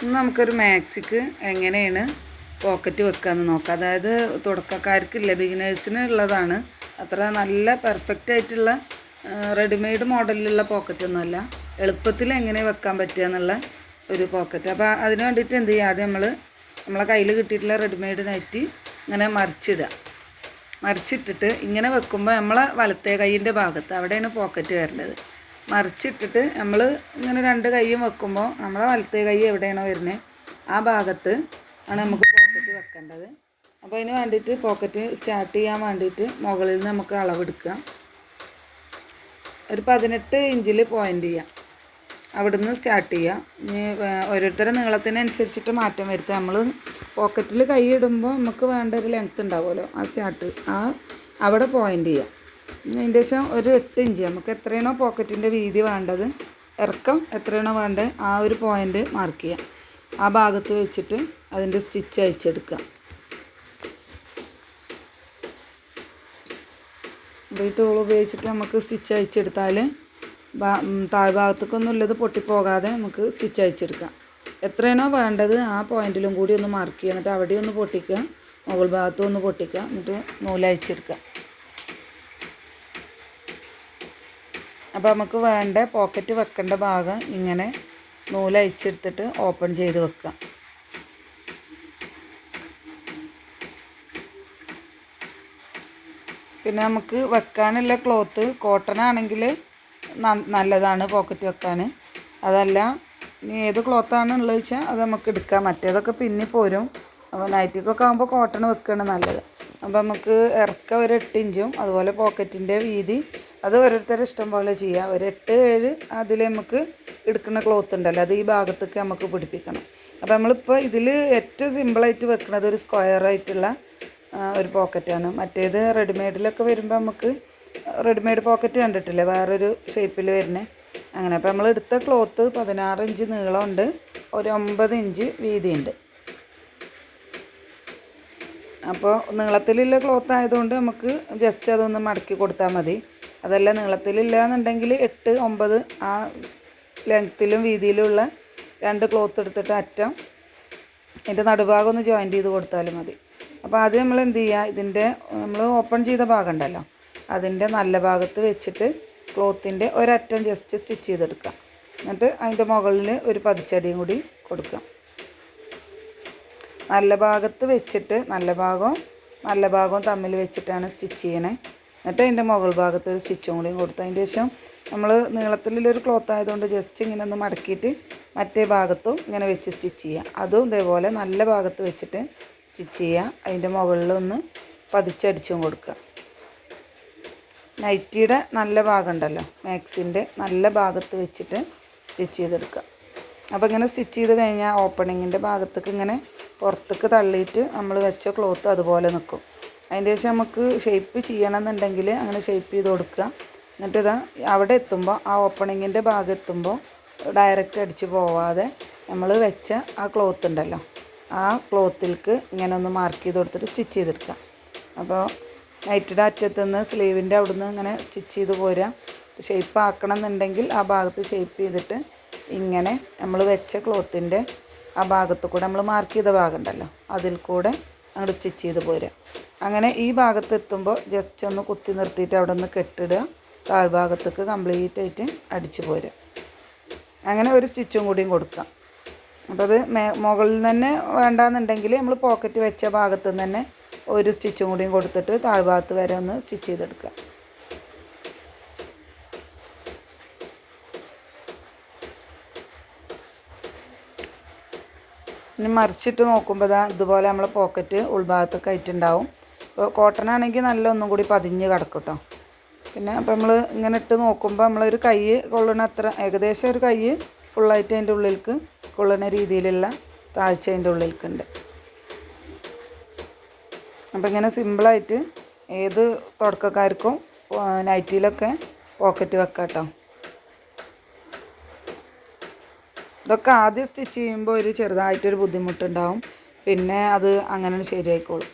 ഇന്ന് നമുക്കൊരു മാക്സിക്ക് എങ്ങനെയാണ് പോക്കറ്റ് വെക്കാമെന്ന് നോക്കാം. അതായത് തുടക്കക്കാർക്കില്ല, ബിഗിനേഴ്സിന് ഉള്ളതാണ്. അത്ര നല്ല പെർഫെക്റ്റ് ആയിട്ടുള്ള റെഡിമെയ്ഡ് മോഡലിലുള്ള പോക്കറ്റൊന്നുമല്ല. എളുപ്പത്തിൽ എങ്ങനെ വെക്കാൻ പറ്റുക എന്നുള്ള ഒരു പോക്കറ്റ്. അപ്പോൾ അതിന് വേണ്ടിയിട്ട് എന്ത് ചെയ്യുക, ആദ്യം നമ്മളെ കയ്യിൽ കിട്ടിയിട്ടുള്ള റെഡിമെയ്ഡ് നൈറ്റി ഇങ്ങനെ മറിച്ചിട്ടിട്ട് ഇങ്ങനെ വെക്കുമ്പോൾ നമ്മളെ വലത്തേ കൈയിൻ്റെ ഭാഗത്ത് അവിടെയാണ് പോക്കറ്റ് വരേണ്ടത്. മറിച്ചിട്ടിട്ട് നമ്മൾ ഇങ്ങനെ രണ്ട് കൈയും വെക്കുമ്പോൾ നമ്മളെ വലത്തേ കൈ എവിടെയാണോ വരുന്നത് ആ ഭാഗത്ത് ആണ് നമുക്ക് പോക്കറ്റ് വെക്കേണ്ടത്. അപ്പോൾ അതിന് വേണ്ടിയിട്ട് പോക്കറ്റ് സ്റ്റാർട്ട് ചെയ്യാൻ വേണ്ടിയിട്ട് മുകളിൽ നിന്ന് നമുക്ക് അളവെടുക്കാം. ഒരു 18 ഇഞ്ചിൽ പോയിൻ്റ് ചെയ്യാം. അവിടുന്ന് സ്റ്റാർട്ട് ചെയ്യാം. ഇനി ഓരോരുത്തരുടെ നീളത്തിനനുസരിച്ചിട്ട് മാറ്റം വരുത്തുക. നമ്മൾ പോക്കറ്റിൽ കൈ ഇടുമ്പോൾ നമുക്ക് വേണ്ട ഒരു ലെങ്ത്ത് ഉണ്ടാവുമല്ലോ, അവിടെ പോയിൻ്റ് ചെയ്യാം. അതിൻ്റെ ശേഷം ഒരു 8 ഇഞ്ച് നമുക്ക് എത്രയാണോ പോക്കറ്റിൻ്റെ വീതി വേണ്ടത്, ഇറക്കം എത്രയാണോ വേണ്ടത്, ആ ഒരു പോയിൻ്റ് മാർക്ക് ചെയ്യാം. ആ ഭാഗത്ത് വെച്ചിട്ട് അതിൻ്റെ സ്റ്റിച്ച് അയച്ചെടുക്കുക. അപ്പോൾ ഈ ടൂൾ ഉപയോഗിച്ചിട്ട് നമുക്ക് സ്റ്റിച്ച് അയച്ചെടുത്താൽ താഴ്ഭാഗത്തേക്കൊന്നും ഉള്ളത് പൊട്ടിപ്പോകാതെ നമുക്ക് സ്റ്റിച്ച് അയച്ചെടുക്കാം. എത്രയാണോ വേണ്ടത് ആ പോയിൻറ്റിലും കൂടി ഒന്ന് മാർക്ക് ചെയ്യുക. എന്നിട്ട് അവിടെ ഒന്ന് പൊട്ടിക്കുക, മുകൾ ഭാഗത്തും ഒന്ന് പൊട്ടിക്കുക, എന്നിട്ട് നൂലയച്ചെടുക്കുക. അപ്പോൾ നമുക്ക് വേണ്ട പോക്കറ്റ് വെക്കേണ്ട ഭാഗം ഇങ്ങനെ നൂലയച്ചെടുത്തിട്ട് ഓപ്പൺ ചെയ്ത് വെക്കുക. പിന്നെ നമുക്ക് വെക്കാനുള്ള ക്ലോത്ത് കോട്ടൺ ആണെങ്കിൽ നല്ലതാണ് പോക്കറ്റ് വെക്കാൻ. അതല്ല ഇനി ഏത് ക്ലോത്താണ് ഉള്ളത് വെച്ചാൽ അത് നമുക്ക് എടുക്കാം. മറ്റേതൊക്കെ പിന്നെ പോരും. അപ്പോൾ നൈറ്റിക്കൊക്കെ ആകുമ്പോൾ കോട്ടൺ വെക്കുകയാണ് നല്ലത്. അപ്പോൾ നമുക്ക് ഇറക്കം ഒരു 8 ഇഞ്ചും അതുപോലെ പോക്കറ്റിൻ്റെ വീതി അത് ഓരോരുത്തരുടെ ഇഷ്ടം പോലെ ചെയ്യാം. ഒരു 8-7 അതിൽ നമുക്ക് എടുക്കുന്ന ക്ലോത്ത് ഉണ്ടല്ലോ, അത് ഈ ഭാഗത്തേക്ക് നമുക്ക് പിടിപ്പിക്കണം. അപ്പോൾ നമ്മളിപ്പോൾ ഇതിൽ ഏറ്റവും സിമ്പിളായിട്ട് വെക്കുന്നത് ഒരു സ്ക്വയറായിട്ടുള്ള ഒരു പോക്കറ്റാണ്. മറ്റേത് റെഡിമെയ്ഡിലൊക്കെ വരുമ്പോൾ നമുക്ക് റെഡിമെയ്ഡ് പോക്കറ്റ് കണ്ടിട്ടില്ലേ, വേറൊരു ഷേപ്പിൽ വരുന്നത് അങ്ങനെ. അപ്പോൾ നമ്മൾ എടുത്ത ക്ലോത്ത് 16 ഇഞ്ച് നീളമുണ്ട്, ഒരു 9 ഇഞ്ച് വീതിയുണ്ട്. അപ്പോൾ നീളത്തിലുള്ള ക്ലോത്ത് ആയതുകൊണ്ട് നമുക്ക് ജസ്റ്റ് അതൊന്ന് മടക്കി കൊടുത്താൽ മതി. അതല്ല നീളത്തിലില്ല എന്നുണ്ടെങ്കിൽ 8-9 ആ ലെങ്ത്തിലും വീതിയിലുള്ള 2 ക്ലോത്ത് എടുത്തിട്ട് അറ്റം ഇതിൻ്റെ നടുഭാഗം ഒന്ന് ജോയിൻ്റ് ചെയ്ത് കൊടുത്താലും മതി. അപ്പോൾ ആദ്യം നമ്മൾ എന്ത് ചെയ്യുക, നമ്മൾ ഓപ്പൺ ചെയ്ത ഭാഗം ഉണ്ടല്ലോ അതിൻ്റെ നല്ല ഭാഗത്ത് വെച്ചിട്ട് ക്ലോത്തിൻ്റെ ഒരറ്റം ജസ്റ്റ് സ്റ്റിച്ച് ചെയ്തെടുക്കുക. എന്നിട്ട് അതിൻ്റെ മുകളിൽ ഒരു പതിച്ചടിയും കൂടി കൊടുക്കുക. നല്ല ഭാഗത്ത് വെച്ചിട്ട് നല്ല ഭാഗവും തമ്മിൽ വെച്ചിട്ടാണ് സ്റ്റിച്ച് ചെയ്യണേ. എന്നിട്ട് അതിൻ്റെ മുകൾ ഭാഗത്ത് ഒരു സ്റ്റിച്ചും കൂടി കൊടുത്ത് അതിൻ്റെ ശേഷം നമ്മൾ നീളത്തിലുള്ളൊരു ക്ലോത്ത് ആയതുകൊണ്ട് ജസ്റ്റ് ഇങ്ങനെ ഒന്ന് മടക്കിയിട്ട് മറ്റേ ഭാഗത്തും ഇങ്ങനെ വെച്ച് സ്റ്റിച്ച് ചെയ്യുക. അതും ഇതേപോലെ നല്ല ഭാഗത്ത് വെച്ചിട്ട് സ്റ്റിച്ച് ചെയ്യുക. അതിൻ്റെ മുകളിലൊന്ന് പതിച്ചടിച്ചും കൊടുക്കുക. നൈറ്റിയുടെ നല്ല ഭാഗം ഉണ്ടല്ലോ, മാക്സിൻ്റെ നല്ല ഭാഗത്ത് വെച്ചിട്ട് സ്റ്റിച്ച് ചെയ്തെടുക്കുക. അപ്പോൾ ഇങ്ങനെ സ്റ്റിച്ച് ചെയ്ത് കഴിഞ്ഞാൽ ഓപ്പണിങ്ങിൻ്റെ ഭാഗത്തേക്ക് ഇങ്ങനെ പുറത്തേക്ക് തള്ളിയിട്ട് നമ്മൾ വെച്ച ക്ലോത്ത് അതുപോലെ നിൽക്കും. അതിൻ്റെ ശേഷം നമുക്ക് ഷേപ്പ് ചെയ്യണമെന്നുണ്ടെങ്കിൽ അങ്ങനെ ഷേപ്പ് ചെയ്ത് കൊടുക്കുക. എന്നിട്ട് അവിടെ എത്തുമ്പോൾ ആ ഓപ്പണിങ്ങിൻ്റെ ഭാഗം എത്തുമ്പോൾ ഡയറക്റ്റ് അടിച്ച് പോവാതെ നമ്മൾ വെച്ച ആ ക്ലോത്ത് ഉണ്ടല്ലോ ആ ക്ലോത്തിലേക്ക് ഇങ്ങനെ ഒന്ന് മാർക്ക് ചെയ്ത് കൊടുത്തിട്ട് സ്റ്റിച്ച് ചെയ്തെടുക്കുക. അപ്പോൾ നൈറ്റിയുടെ അറ്റത്തുനിന്ന് സ്ലീവിൻ്റെ അവിടുന്ന് ഇങ്ങനെ സ്റ്റിച്ച് ചെയ്ത് പോരുക. ഷേപ്പ് ആക്കണം എന്നുണ്ടെങ്കിൽ ആ ഭാഗത്ത് ഷേപ്പ് ചെയ്തിട്ട് ഇങ്ങനെ നമ്മൾ വെച്ച ക്ലോത്തിൻ്റെ ആ ഭാഗത്ത് കൂടെ നമ്മൾ മാർക്ക് ചെയ്ത ഭാഗം ഉണ്ടല്ലോ അതിൽ കൂടെ അങ്ങോട്ട് സ്റ്റിച്ച് ചെയ്ത് പോരുക. അങ്ങനെ ഈ ഭാഗത്ത് എത്തുമ്പോൾ ജസ്റ്റ് ഒന്ന് കുത്തി നിർത്തിയിട്ട് അവിടെ ഒന്ന് കെട്ടിടുക, താഴ്ഭാഗത്തേക്ക് കംപ്ലീറ്റ് ആയിട്ട് അടിച്ച് പോരുക. അങ്ങനെ ഒരു സ്റ്റിച്ചും കൂടിയും കൊടുക്കാം. അപ്പോൾ അത് മുകളിൽ തന്നെ വേണ്ടാന്നുണ്ടെങ്കിൽ നമ്മൾ പോക്കറ്റ് വെച്ച ഭാഗത്ത് നിന്ന് തന്നെ ഒരു സ്റ്റിച്ചും കൂടിയും കൊടുത്തിട്ട് താഴ്ഭാഗത്ത് വരെ ഒന്ന് സ്റ്റിച്ച് ചെയ്തെടുക്കുക. ഇനി മറിച്ചിട്ട് നോക്കുമ്പോൾ ഇതുപോലെ നമ്മൾ പോക്കറ്റ് ഉൾഭാഗത്തൊക്കെ ആയിട്ടുണ്ടാവും. ഇപ്പോൾ കോട്ടൺ ആണെങ്കിൽ നല്ല ഒന്നും കൂടി പതിഞ്ഞ് കിടക്കും കേട്ടോ. പിന്നെ അപ്പോൾ നമ്മൾ ഇങ്ങനെ ഇട്ട് നോക്കുമ്പോൾ നമ്മളൊരു കൈ കൊള്ളണ അത്ര ഏകദേശം ഒരു കൈ ഫുള്ളായിട്ട് അതിൻ്റെ ഉള്ളിലേക്ക് കൊള്ളുന്ന രീതിയിലുള്ള താഴ്ച അതിൻ്റെ ഉള്ളിലേക്കുണ്ട്. അപ്പോൾ ഇങ്ങനെ സിമ്പിളായിട്ട് ഏത് തുടക്കക്കാർക്കും നൈറ്റിയിലൊക്കെ പോക്കറ്റ് വെക്കാം കേട്ടോ. ഇതൊക്കെ ആദ്യം സ്റ്റിച്ച് ചെയ്യുമ്പോൾ ഒരു ചെറുതായിട്ടൊരു ബുദ്ധിമുട്ടുണ്ടാവും, പിന്നെ അത് അങ്ങനെ ശരിയായിക്കോളും.